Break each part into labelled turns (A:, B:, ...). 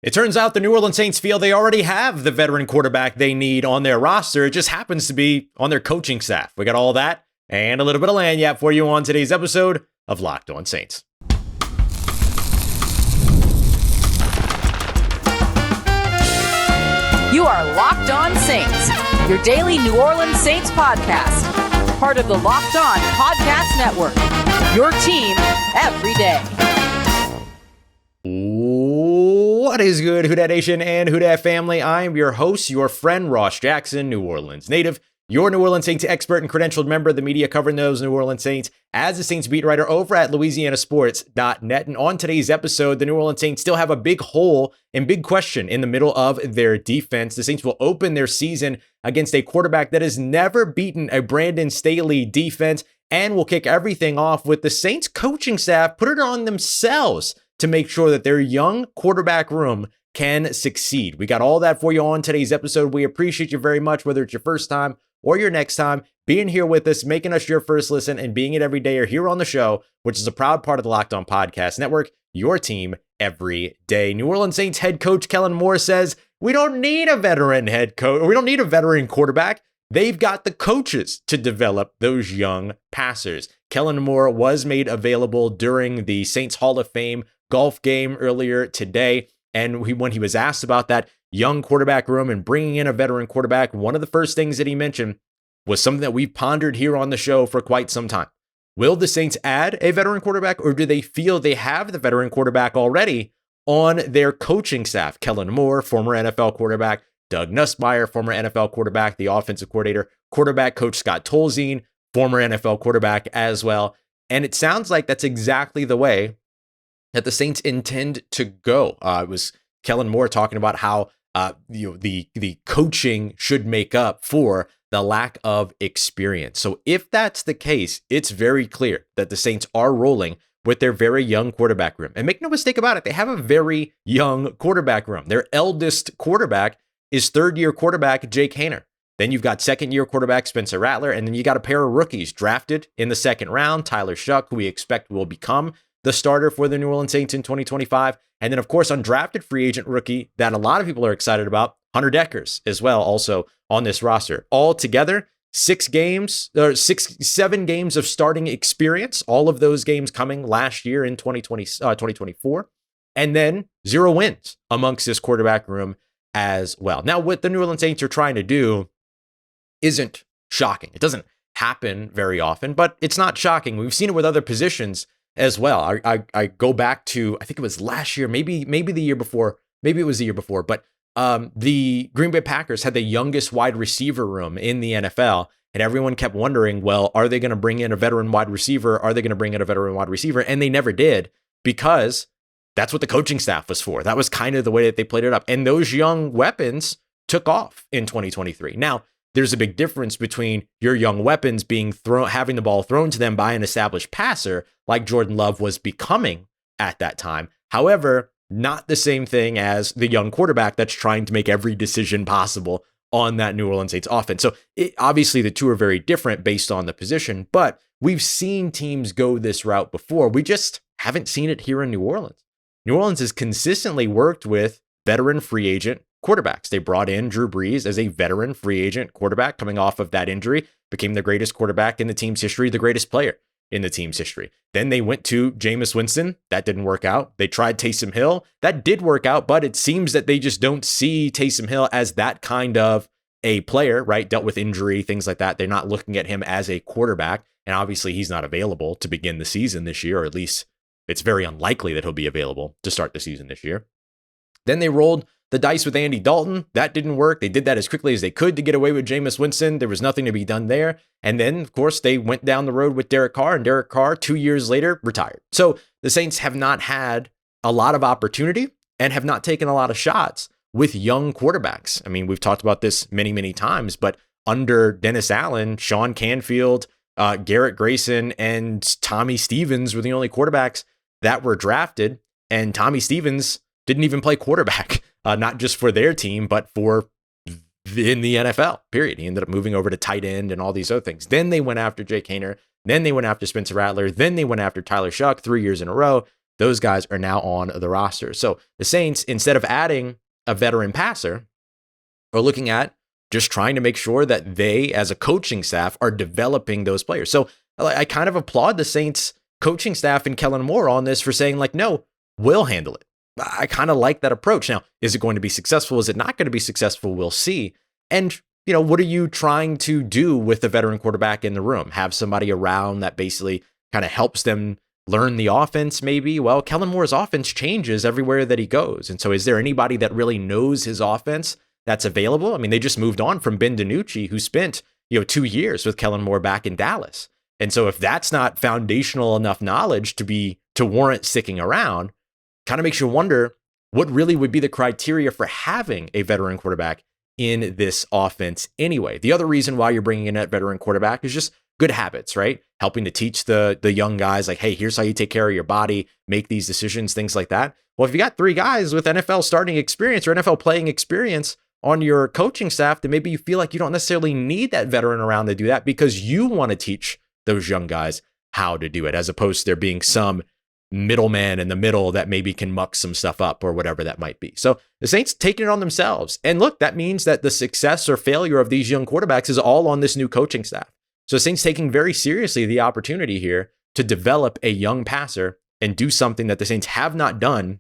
A: It turns out the New Orleans Saints feel they already have the veteran quarterback they need on their roster. It just happens to be on their coaching staff. We got all that and a little bit of lanyard for you on today's episode of Locked On Saints.
B: You are Locked On Saints, your daily New Orleans Saints podcast. Part of the Locked On Podcast Network, your team every day.
A: What is good, Who Dat Nation and Who Dat family? I'm your host, your friend, Ross Jackson, New Orleans native, your New Orleans Saints expert and credentialed member of the media covering those New Orleans Saints as a Saints beat writer over at LouisianaSports.net. And on today's episode, the New Orleans Saints still have a big hole and big question in the middle of their defense. The Saints will open their season against a quarterback that has never beaten a Brandon Staley defense, and will kick everything off with the Saints coaching staff put it on themselves to make sure that their young quarterback room can succeed. We got all that for you on today's episode. We appreciate you very much, whether it's your first time or your next time, being here with us, making us your first listen, and being it every day or here on the show, which is a proud part of the Locked On Podcast Network, your team every day. New Orleans Saints head coach Kellen Moore says, we don't need a veteran head coach, or we don't need a veteran quarterback. They've got the coaches to develop those young passers. Kellen Moore was made available during the Saints Hall of Fame golf game earlier today. And when he was asked about that young quarterback room and bringing in a veteran quarterback, one of the first things that he mentioned was something that we've pondered here on the show for quite some time. Will the Saints add a veteran quarterback, or do they feel they have the veteran quarterback already on their coaching staff? Kellen Moore, former NFL quarterback, Doug Nussmeier, former NFL quarterback, the offensive coordinator, quarterback coach Scott Tolzien, former NFL quarterback as well. And it sounds like that's exactly the way that the Saints intend to go. It was Kellen Moore talking about how the coaching should make up for the lack of experience. So if that's the case, it's very clear that the Saints are rolling with their very young quarterback room. And make no mistake about it, they have a very young quarterback room. Their eldest quarterback is third-year quarterback Jake Haener. Then you've got second-year quarterback Spencer Rattler, and then you got a pair of rookies drafted in the second round, Tyler Shough, who we expect will become the starter for the New Orleans Saints in 2025. And then, of course, undrafted free agent rookie that a lot of people are excited about, Hunter Dekkers as well, also on this roster. All together, 7 games of starting experience, all of those games coming last year in 2024, and then 0 wins amongst this quarterback room as well. Now, what the New Orleans Saints are trying to do isn't shocking. It doesn't happen very often, but it's not shocking. We've seen it with other positions as well. I go back to, I think it was last year, maybe the year before, maybe it was the year before, but the Green Bay Packers had the youngest wide receiver room in the NFL, and everyone kept wondering, well, are they going to bring in a veteran wide receiver? Are they going to bring in a veteran wide receiver? And they never did, because that's what the coaching staff was for. That was kind of the way that they played it up. And those young weapons took off in 2023. Now, there's a big difference between your young weapons being having the ball thrown to them by an established passer like Jordan Love was becoming at that time. However, not the same thing as the young quarterback that's trying to make every decision possible on that New Orleans Saints offense. So obviously the two are very different based on the position, but we've seen teams go this route before. We just haven't seen it here in New Orleans. New Orleans has consistently worked with veteran free agent quarterbacks. They brought in Drew Brees as a veteran free agent quarterback coming off of that injury, became the greatest quarterback in the team's history, the greatest player in the team's history. Then they went to Jameis Winston. That didn't work out. They tried Taysom Hill. That did work out, but it seems that they just don't see Taysom Hill as that kind of a player, right? Dealt with injury, things like that. They're not looking at him as a quarterback. And obviously he's not available to begin the season this year, or at least it's very unlikely that he'll be available to start the season this year. Then they rolled the dice with Andy Dalton. That didn't work. They did that as quickly as they could to get away with Jameis Winston. There was nothing to be done there. And then, of course, they went down the road with Derek Carr, and Derek Carr, 2 years later, retired. So the Saints have not had a lot of opportunity and have not taken a lot of shots with young quarterbacks. I mean, we've talked about this many, many times, but under Dennis Allen, Sean Canfield, Garrett Grayson, and Tommy Stevens were the only quarterbacks that were drafted. And Tommy Stevens didn't even play quarterback, not just for their team, but for in the NFL, period. He ended up moving over to tight end and all these other things. Then they went after Jake Haener. Then they went after Spencer Rattler. Then they went after Tyler Shough 3 years in a row. those guys are now on the roster. So the Saints, instead of adding a veteran passer, are looking at just trying to make sure that they, as a coaching staff, are developing those players. So I kind of applaud the Saints coaching staff and Kellen Moore on this for saying, like, no, we'll handle it. I kind of like that approach. Now, is it going to be successful? Is it not going to be successful? We'll see. And, what are you trying to do with the veteran quarterback in the room? Have somebody around that basically kind of helps them learn the offense, maybe? Well, Kellen Moore's offense changes everywhere that he goes. And so is there anybody that really knows his offense that's available? I mean, they just moved on from Ben DiNucci, who spent, 2 years with Kellen Moore back in Dallas. And so if that's not foundational enough knowledge to warrant sticking around, kind of makes you wonder what really would be the criteria for having a veteran quarterback in this offense anyway. The other reason why you're bringing in that veteran quarterback is just good habits, right? Helping to teach the young guys, like, hey, here's how you take care of your body, make these decisions, things like that. Well, if you got 3 guys with NFL starting experience or NFL playing experience on your coaching staff, then maybe you feel like you don't necessarily need that veteran around to do that because you want to teach those young guys how to do it, as opposed to there being some middleman in the middle that maybe can muck some stuff up or whatever that might be. So the Saints taking it on themselves. And look, that means that the success or failure of these young quarterbacks is all on this new coaching staff. So the Saints taking very seriously the opportunity here to develop a young passer and do something that the Saints have not done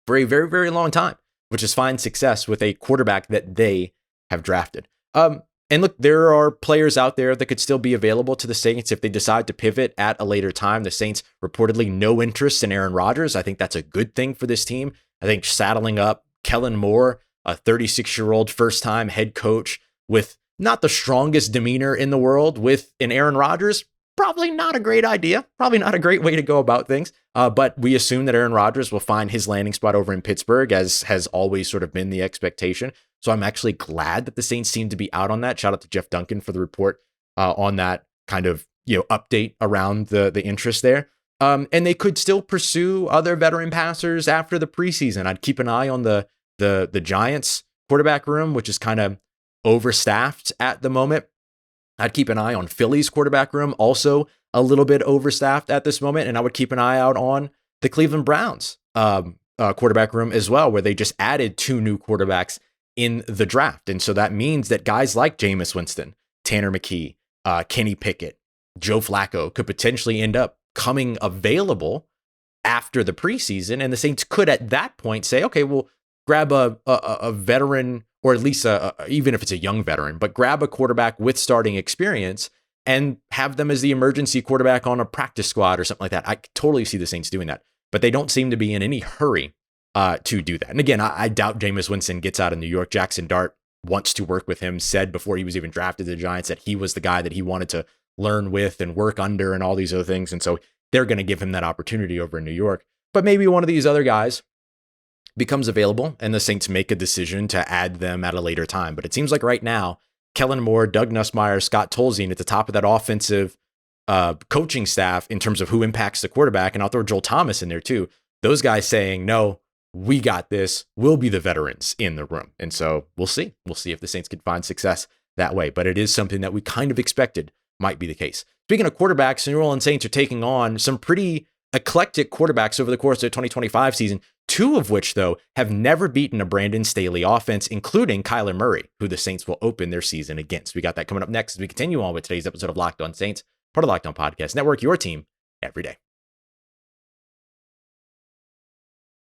A: for a very, very long time, which is find success with a quarterback that they have drafted. And look, there are players out there that could still be available to the Saints if they decide to pivot at a later time. The Saints reportedly no interest in Aaron Rodgers. I think that's a good thing for this team. I think saddling up Kellen Moore, a 36-year-old first-time head coach with not the strongest demeanor in the world, with an Aaron Rodgers, probably not a great idea. Probably not a great way to go about things. But we assume that Aaron Rodgers will find his landing spot over in Pittsburgh, as has always sort of been the expectation. So I'm actually glad that the Saints seem to be out on that. Shout out to Jeff Duncan for the report on that kind of update around the interest there. And they could still pursue other veteran passers after the preseason. I'd keep an eye on the Giants quarterback room, which is kind of overstaffed at the moment. I'd keep an eye on Philly's quarterback room, also a little bit overstaffed at this moment. And I would keep an eye out on the Cleveland Browns quarterback room as well, where they just added 2 new quarterbacks in the draft. And so that means that guys like Jameis Winston, Tanner McKee, Kenny Pickett, Joe Flacco could potentially end up coming available after the preseason. And the Saints could at that point say, okay, we'll grab a veteran, or at least even if it's a young veteran, but grab a quarterback with starting experience and have them as the emergency quarterback on a practice squad or something like that. I totally see the Saints doing that, but they don't seem to be in any hurry to do that. And again, I doubt Jameis Winston gets out of New York. Jackson Dart wants to work with him, said before he was even drafted to the Giants that he was the guy that he wanted to learn with and work under and all these other things. And so they're going to give him that opportunity over in New York. But maybe one of these other guys becomes available and the Saints make a decision to add them at a later time. But it seems like right now, Kellen Moore, Doug Nussmeier, Scott Tolzien at the top of that offensive coaching staff in terms of who impacts the quarterback. And I'll throw Joel Thomas in there too. Those guys saying, no, we got this. We'll be the veterans in the room. And so we'll see. We'll see if the Saints can find success that way. But it is something that we kind of expected might be the case. Speaking of quarterbacks, the New Orleans Saints are taking on some pretty eclectic quarterbacks over the course of the 2025 season, 2 of which, though, have never beaten a Brandon Staley offense, including Kyler Murray, who the Saints will open their season against. We got that coming up next as we continue on with today's episode of Locked On Saints, part of Locked On Podcast Network, your team every day.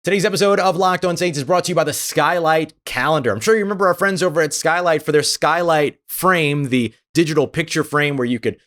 A: Today's episode of Locked On Saints is brought to you by the Skylight Calendar. I'm sure you remember our friends over at Skylight for their Skylight frame, the digital picture frame where you could,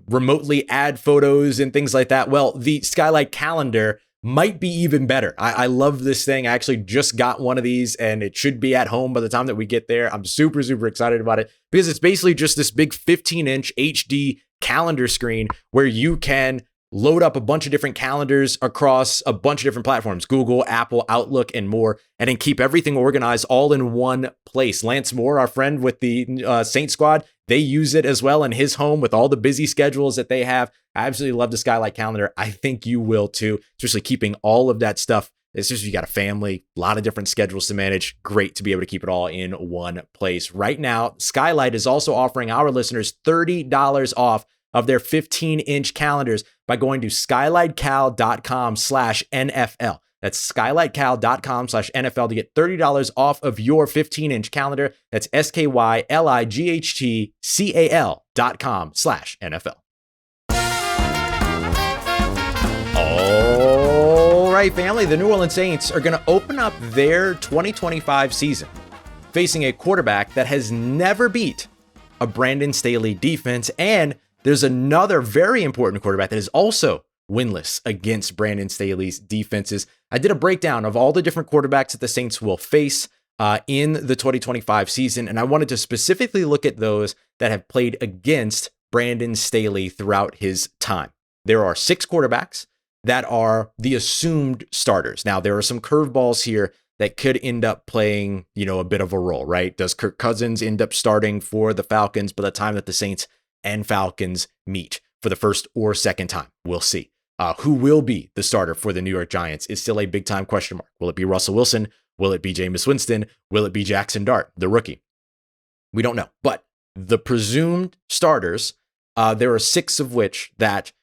A: remotely add photos and things like that. Well, the Skylight Calendar might be even better. I love this thing. I actually just got one of these and it should be at home by the time that we get there. I'm super, super excited about it because it's basically just this big 15-inch HD calendar screen where you can load up a bunch of different calendars across a bunch of different platforms, Google, Apple, Outlook, and more, and then keep everything organized all in one place. Lance Moore, our friend with the Saints squad, they use it as well in his home with all the busy schedules that they have. I absolutely love the Skylight Calendar. I think you will too, especially keeping all of that stuff. It's just, you got a family, a lot of different schedules to manage. Great to be able to keep it all in one place. Right now, Skylight is also offering our listeners $30 off of their 15-inch calendars by going to skylightcal.com/NFL. That's skylightcal.com/NFL to get $30 off of your 15-inch calendar. That's skylightcal.com/NFL. All right, family, the New Orleans Saints are going to open up their 2025 season facing a quarterback that has never beat a Brandon Staley defense. And there's another very important quarterback that is also winless against Brandon Staley's defenses. I did a breakdown of all the different quarterbacks that the Saints will face in the 2025 season, and I wanted to specifically look at those that have played against Brandon Staley throughout his time. There are 6 quarterbacks that are the assumed starters. Now, there are some curveballs here that could end up playing, a bit of a role, right? Does Kirk Cousins end up starting for the Falcons by the time that the Saints and Falcons meet for the first or second time? We'll see. Who will be the starter for the New York Giants is still a big time question mark. Will it be Russell Wilson? Will it be Jameis Winston? Will it be Jackson Dart, the rookie? We don't know. But the presumed starters, there are 6 of which that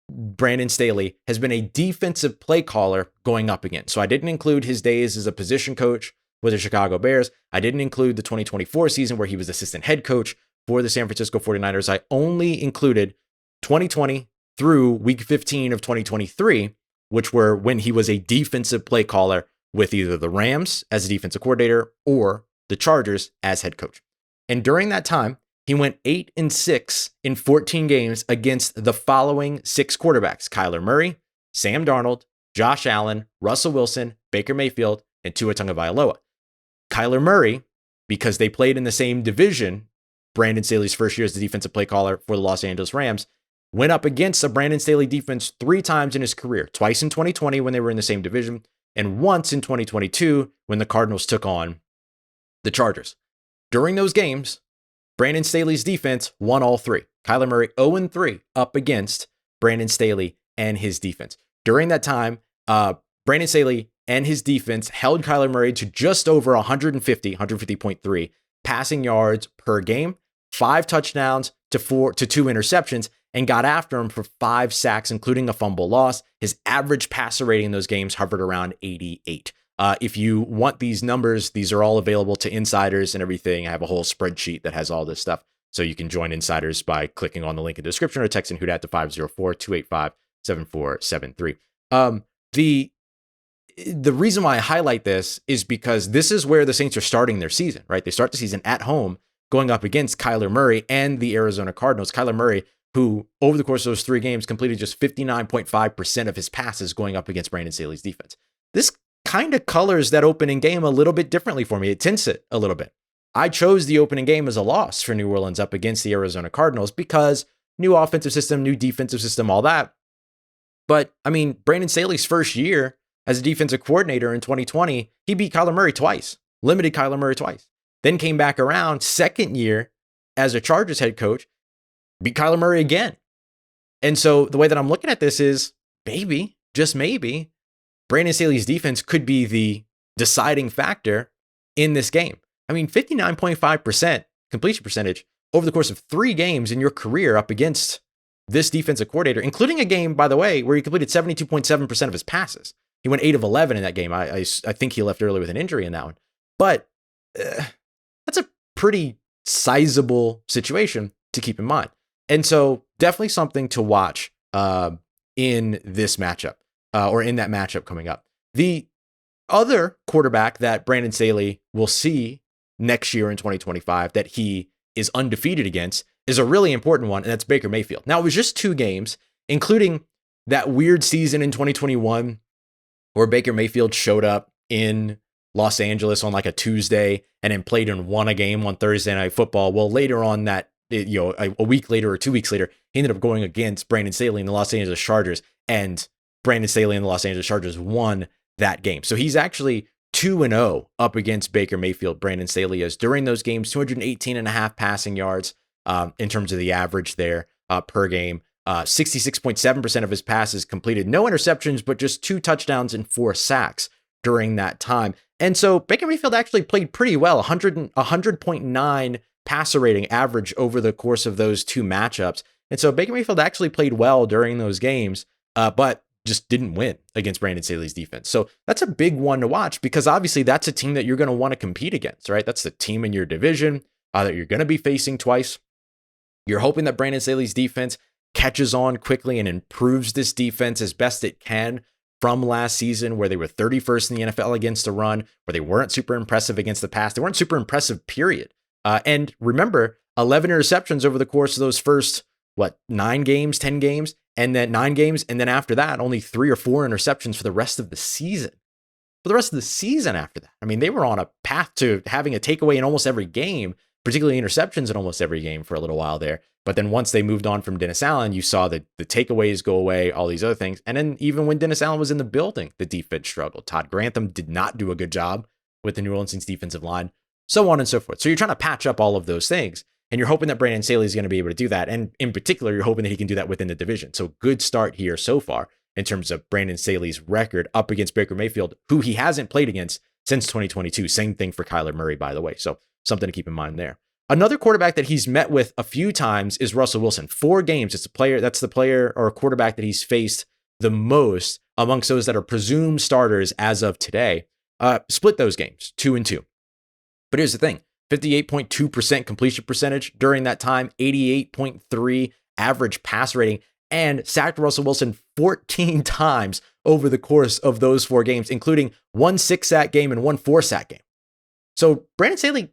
A: Brandon Staley has been a defensive play caller going up against. So I didn't include his days as a position coach with the Chicago Bears. I didn't include the 2024 season where he was assistant head coach for the San Francisco 49ers. I only included 2020 through week 15 of 2023, which were when he was a defensive play caller with either the Rams as a defensive coordinator or the Chargers as head coach. And during that time, he went 8-6 in 14 games against the following 6 quarterbacks: Kyler Murray, Sam Darnold, Josh Allen, Russell Wilson, Baker Mayfield, and Tua Tagovailoa. Kyler Murray, because they played in the same division, Brandon Staley's first year as the defensive play caller for the Los Angeles Rams, went up against a Brandon Staley defense 3 times in his career, twice in 2020 when they were in the same division, and once in 2022 when the Cardinals took on the Chargers. During those games, Brandon Staley's defense won all 3. Kyler Murray 0-3 up against Brandon Staley and his defense. During that time, Brandon Staley and his defense held Kyler Murray to just over 150.3 passing yards per game, 5 touchdowns to 2 interceptions, and got after him for 5 sacks, including a fumble loss. His average passer rating in those games hovered around 88. If you want these numbers, these are all available to insiders and everything. I have a whole spreadsheet that has all this stuff. So you can join insiders by clicking on the link in the description or texting HooDat to 504-285-7473. The reason why I highlight this is because this is where the Saints are starting their season, right? They start the season at home going up against Kyler Murray and the Arizona Cardinals. Kyler Murray, who over the course of those 3 games completed just 59.5% of his passes going up against Brandon Staley's defense. This kind of colors that opening game a little bit differently for me. It tints it a little bit. I chose the opening game as a loss for New Orleans up against the Arizona Cardinals because new offensive system, new defensive system, all that. But I mean, Brandon Staley's first year as a defensive coordinator in 2020, he beat Kyler Murray twice, limited Kyler Murray twice. Then came back around second year as a Chargers head coach, beat Kyler Murray again. And so the way that I'm looking at this is maybe, just maybe, Brandon Staley's defense could be the deciding factor in this game. I mean, 59.5% completion percentage over the course of 3 games in your career up against this defensive coordinator, including a game, by the way, where he completed 72.7% of his passes. He went 8 of 11 in that game. I think he left early with an injury in that one. But that's a pretty sizable situation to keep in mind. And so definitely something to watch in this matchup. Or in that matchup coming up. The other quarterback that Brandon Staley will see next year in 2025 that he is undefeated against is a really important one, and that's Baker Mayfield. Now, it was just 2 games, including that weird season in 2021 where Baker Mayfield showed up in Los Angeles on like a Tuesday and then played and won a game on Thursday Night Football. Well, later on that, a week later or 2 weeks later, he ended up going against Brandon Staley and the Los Angeles Chargers, and Brandon Staley and the Los Angeles Chargers won that game. So he's actually 2-0 up against Baker Mayfield. Brandon Staley is during those games, 218.5 passing yards in terms of the average there per game. 66.7% of his passes completed. No interceptions, but just 2 touchdowns and 4 sacks during that time. And so Baker Mayfield actually played pretty well, 100.9 passer rating average over the course of those 2 matchups. And so Baker Mayfield actually played well during those games, but just didn't win against Brandon Staley's defense. So that's a big one to watch because obviously that's a team that you're going to want to compete against, right? That's the team in your division that you're going to be facing twice. You're hoping that Brandon Staley's defense catches on quickly and improves this defense as best it can from last season, where they were 31st in the NFL against the run, where they weren't super impressive against the pass. They weren't super impressive, period. And remember, 11 interceptions over the course of those first, 9 games, 10 games, and then 9 games. And then after that, only 3 or 4 interceptions for the rest of the season. For the rest of the season after that. I mean, they were on a path to having a takeaway in almost every game, particularly interceptions in almost every game for a little while there. But then once they moved on from Dennis Allen, you saw the takeaways go away, all these other things. And then even when Dennis Allen was in the building, the defense struggled. Todd Grantham did not do a good job with the New Orleans Saints defensive line, so on and so forth. So you're trying to patch up all of those things. And you're hoping that Brandon Staley is going to be able to do that. And in particular, you're hoping that he can do that within the division. So good start here so far in terms of Brandon Staley's record up against Baker Mayfield, who he hasn't played against since 2022. Same thing for Kyler Murray, by the way. So something to keep in mind there. Another quarterback that he's met with a few times is Russell Wilson. 4 games. It's the player or quarterback that he's faced the most amongst those that are presumed starters as of today. Split those games 2-2. But here's the thing. 58.2% completion percentage during that time, 88.3 average pass rating, and sacked Russell Wilson 14 times over the course of those 4 games, including 1 6-sack game and 1 4-sack game. So Brandon Staley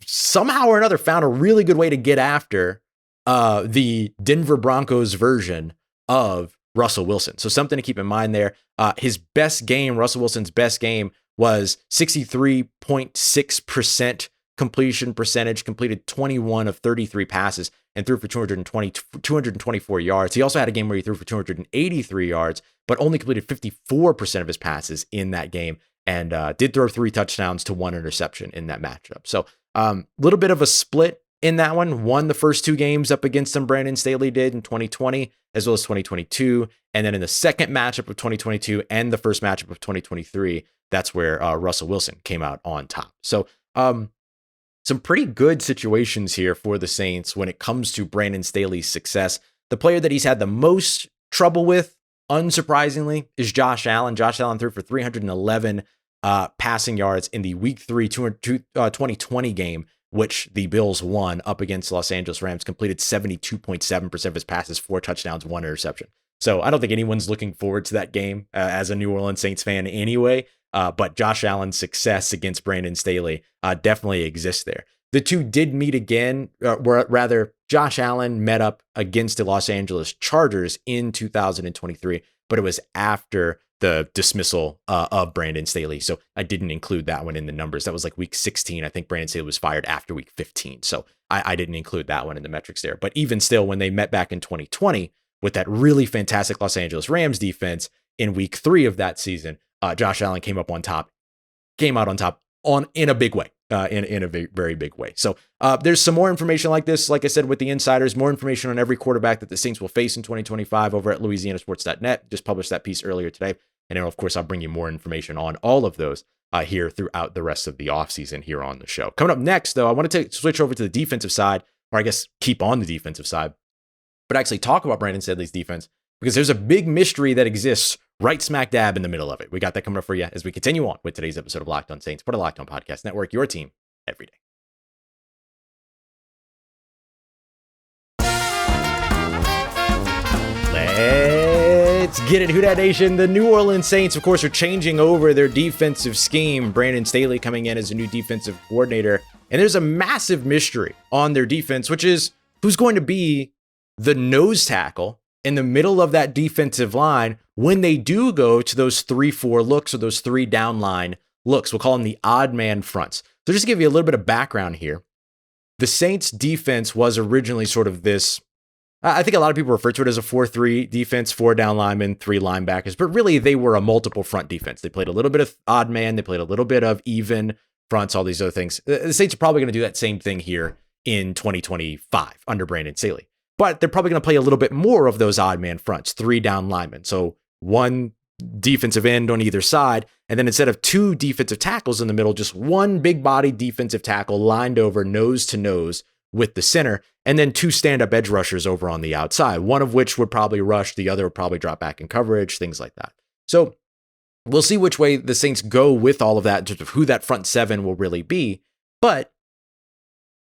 A: somehow or another found a really good way to get after the Denver Broncos version of Russell Wilson. So something to keep in mind there. His best game, Russell Wilson's best game, was 63.6% completion percentage, completed 21 of 33 passes and threw for 224 yards. He also had a game where he threw for 283 yards, but only completed 54% of his passes in that game and did throw 3 touchdowns to 1 interception in that matchup. So a little bit of a split in that one. Won the first 2 games up against him, Brandon Staley did in 2020 as well as 2022. And then in the second matchup of 2022 and the first matchup of 2023, that's where Russell Wilson came out on top. So some pretty good situations here for the Saints when it comes to Brandon Staley's success. The player that he's had the most trouble with, unsurprisingly, is Josh Allen. Josh Allen threw for 311 passing yards in the Week 3 2020 game, which the Bills won up against Los Angeles Rams, completed 72.7% of his passes, 4 touchdowns, 1 interception. So I don't think anyone's looking forward to that game as a New Orleans Saints fan anyway. But Josh Allen's success against Brandon Staley definitely exists there. The two did meet again, or rather, Josh Allen met up against the Los Angeles Chargers in 2023, but it was after the dismissal of Brandon Staley. So I didn't include that one in the numbers. That was like week 16. I think Brandon Staley was fired after week 15. So I didn't include that one in the metrics there. But even still, when they met back in 2020 with that really fantastic Los Angeles Rams defense in week 3 of that season, Josh Allen came out on top in a big way, in a very big way. So there's some more information like this, like I said, with the insiders, more information on every quarterback that the Saints will face in 2025 over at LouisianaSports.net. Just published that piece earlier today. And then, of course, I'll bring you more information on all of those here throughout the rest of the offseason here on the show. Coming up next, though, I want to switch over to the defensive side, or I guess keep on the defensive side, but actually talk about Brandon Staley's defense, because there's a big mystery that exists right smack dab in the middle of it. We got that coming up for you as we continue on with today's episode of Locked On Saints, part of Locked On Podcast Network, your team every day. Let's get it, Who Dat Nation. The New Orleans Saints, of course, are changing over their defensive scheme. Brandon Staley coming in as a new defensive coordinator. And there's a massive mystery on their defense, which is who's going to be the nose tackle in the middle of that defensive line when they do go to those 3-4 looks or those 3 down line looks. We'll call them the odd man fronts. So just to give you a little bit of background here, the Saints defense was originally sort of this, I think a lot of people refer to it as a 4-3 defense, 4 down linemen, 3 linebackers, but really they were a multiple front defense. They played a little bit of odd man, they played a little bit of even fronts, all these other things. The Saints are probably going to do that same thing here in 2025 under Brandon Staley. But they're probably going to play a little bit more of those odd man fronts, 3 down linemen. So 1 defensive end on either side. And then instead of 2 defensive tackles in the middle, just 1 big body defensive tackle lined over nose to nose with the center, and then 2 stand-up edge rushers over on the outside, one of which would probably rush, the other would probably drop back in coverage, things like that. So we'll see which way the Saints go with all of that in terms of who that front 7 will really be. But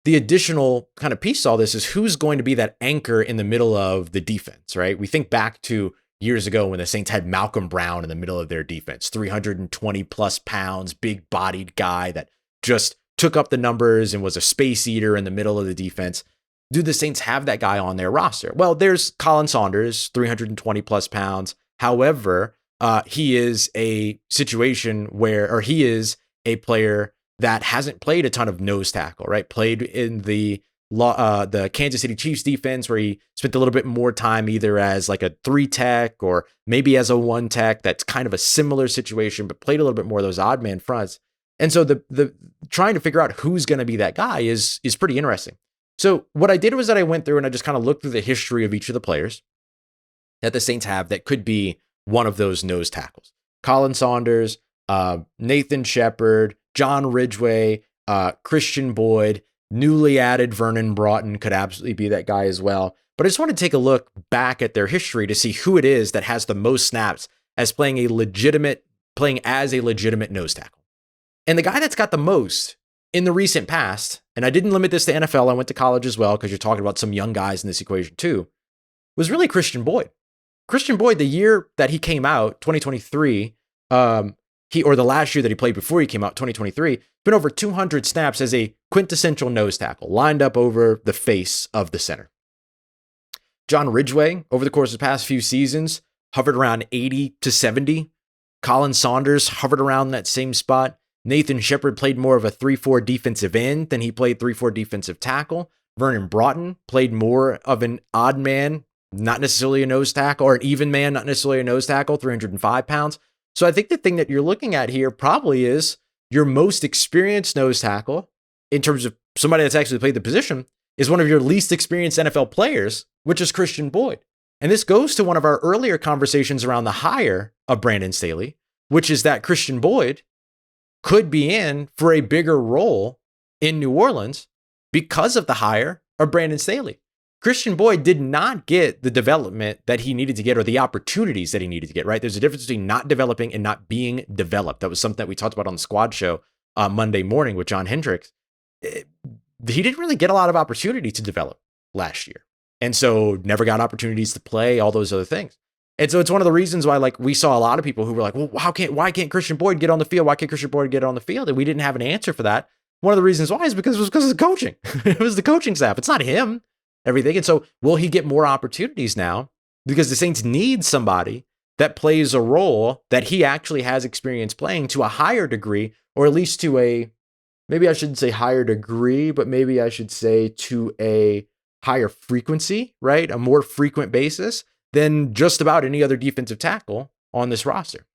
A: the additional kind of piece to all this is who's going to be that anchor in the middle of the defense, right? We think back to years ago when the Saints had Malcolm Brown in the middle of their defense, 320 plus pounds, big bodied guy that just took up the numbers and was a space eater in the middle of the defense. Do the Saints have that guy on their roster? Well, there's Colin Saunders, 320 plus pounds. However, he is a situation where, or he is a player that hasn't played a ton of nose tackle, right? Played in the Kansas City Chiefs defense, where he spent a little bit more time either as like a 3 tech or maybe as a 1 tech. That's kind of a similar situation, but played a little bit more of those odd man fronts. And so the trying to figure out who's going to be that guy is pretty interesting. So what I did was that I went through and I just kind of looked through the history of each of the players that the Saints have that could be one of those nose tackles. Colin Saunders, Nathan Shepard, John Ridgway, Khristian Boyd, newly added Vernon Broughton could absolutely be that guy as well. But I just want to take a look back at their history to see who it is that has the most snaps as playing as a legitimate nose tackle. And the guy that's got the most in the recent past, and I didn't limit this to NFL, I went to college as well, because you're talking about some young guys in this equation too, was really Khristian Boyd. Khristian Boyd, the year that he came out, 2023, or the last year that he played before he came out, 2023, been over 200 snaps as a quintessential nose tackle, lined up over the face of the center. John Ridgway, over the course of the past few seasons, hovered around 80 to 70. Colin Saunders hovered around that same spot. Nathan Shepard played more of a 3-4 defensive end than he played 3-4 defensive tackle. Vernon Broughton played more of an odd man, not necessarily a nose tackle, or an even man, not necessarily a nose tackle, 305 pounds. So I think the thing that you're looking at here probably is your most experienced nose tackle in terms of somebody that's actually played the position is one of your least experienced NFL players, which is Khristian Boyd. And this goes to one of our earlier conversations around the hire of Brandon Staley, which is that Khristian Boyd could be in for a bigger role in New Orleans because of the hire of Brandon Staley. Khristian Boyd did not get the development that he needed to get or the opportunities that he needed to get, right? There's a difference between not developing and not being developed. That was something that we talked about on the squad show Monday morning with John Hendricks. He didn't really get a lot of opportunity to develop last year. And so never got opportunities to play, all those other things. And so it's one of the reasons why, like, we saw a lot of people who were like, well, why can't Khristian Boyd get on the field? Why can't Khristian Boyd get on the field? And we didn't have an answer for that. One of the reasons why is because it was because of the coaching. It was the coaching staff. It's not him, everything. And so will he get more opportunities now? Because the Saints need somebody that plays a role that he actually has experience playing to a higher degree, or at least to a, maybe I shouldn't say higher degree, but maybe I should say to a higher frequency, right? A more frequent basis than just about any other defensive tackle on this roster.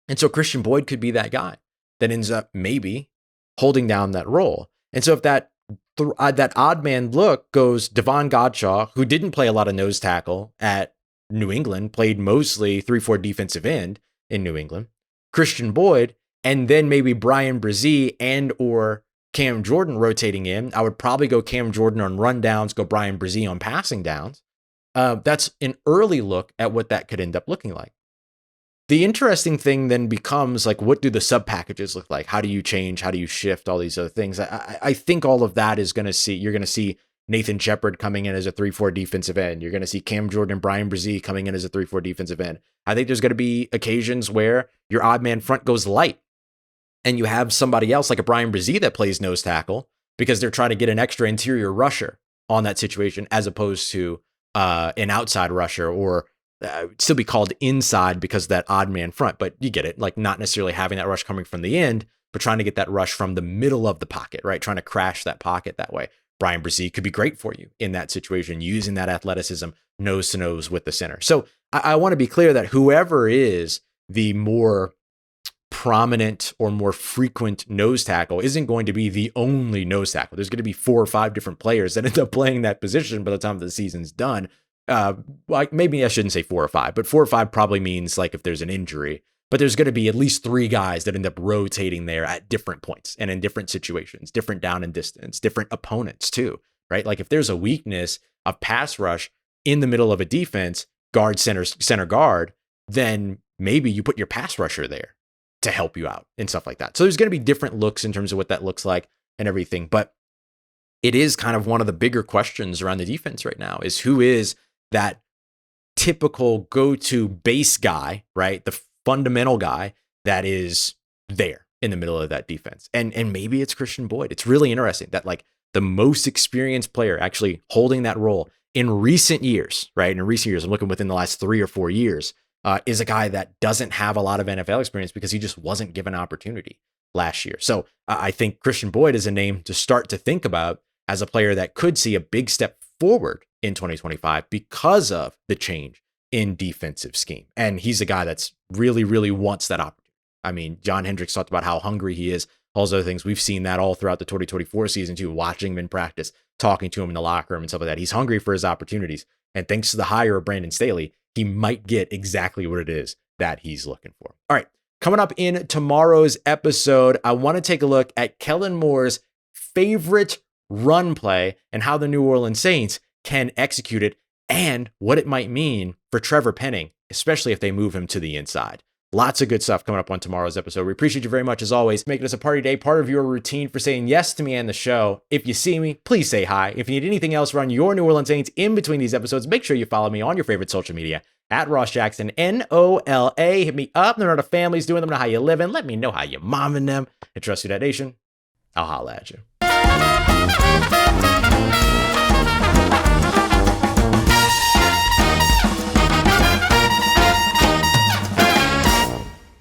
A: And so Khristian Boyd could be that guy that ends up maybe holding down that role. And so if that odd man look goes Devon Godshaw, who didn't play a lot of nose tackle at New England, played mostly 3-4 defensive end in New England, Khristian Boyd, and then maybe Brian Brzee and or Cam Jordan rotating in. I would probably go Cam Jordan on rundowns, go Brian Brzee on passing downs. That's an early look at what that could end up looking like. The interesting thing then becomes, like, what do the sub packages look like? How do you change? How do you shift? All these other things. I think all of that is you're going to see Nathan Shepard coming in as a 3-4 defensive end. You're going to see Cam Jordan and Brian Brzee coming in as a 3-4 defensive end. I think there's going to be occasions where your odd man front goes light and you have somebody else like a Brian Brzee that plays nose tackle because they're trying to get an extra interior rusher on that situation as opposed to an outside rusher, or still be called inside because of that odd man front. But you get it, like not necessarily having that rush coming from the end, but trying to get that rush from the middle of the pocket, right? Trying to crash that pocket that way. Brian Brzee could be great for you in that situation, using that athleticism nose to nose with the center. So I want to be clear that whoever is the more prominent or more frequent nose tackle isn't going to be the only nose tackle. There's going to be 4 or 5 different players that end up playing that position by the time the season's done. Like maybe I shouldn't say 4 or 5, but 4 or 5 probably means like if there's an injury, but there's going to be at least 3 guys that end up rotating there at different points and in different situations, different down and distance, different opponents too, right? Like if there's a weakness of pass rush in the middle of a defense, guard, center guard, then maybe you put your pass rusher there to help you out and stuff like that. So there's going to be different looks in terms of what that looks like and everything. But it is kind of one of the bigger questions around the defense right now is who is that typical go-to base guy, right? The fundamental guy that is there in the middle of that defense. And maybe it's Khristian Boyd. It's really interesting that like the most experienced player actually holding that role in recent years, right? In recent years, I'm looking within the last 3 or 4 years, is a guy that doesn't have a lot of NFL experience because he just wasn't given opportunity last year. So I think Khristian Boyd is a name to start to think about as a player that could see a big step forward in 2025 because of the change in defensive scheme. And he's a guy that's really, really wants that opportunity. I mean, John Hendricks talked about how hungry he is, all those other things. We've seen that all throughout the 2024 season too, watching him in practice, talking to him in the locker room and stuff like that. He's hungry for his opportunities. And thanks to the hire of Brandon Staley, he might get exactly what it is that he's looking for. All right, coming up in tomorrow's episode, I want to take a look at Kellen Moore's favorite run play and how the New Orleans Saints can execute it and what it might mean for Trevor Penning, especially if they move him to the inside. Lots of good stuff coming up on tomorrow's episode. We appreciate you very much, as always, making us a party day, part of your routine for saying yes to me and the show. If you see me, please say hi. If you need anything else around your New Orleans Saints in between these episodes, make sure you follow me on your favorite social media at Ross Jackson, NOLA. Hit me up. Let me know how the family's doing. Let me know how you living. Let me know how you're momming them. And trust you, that nation. I'll holla at you.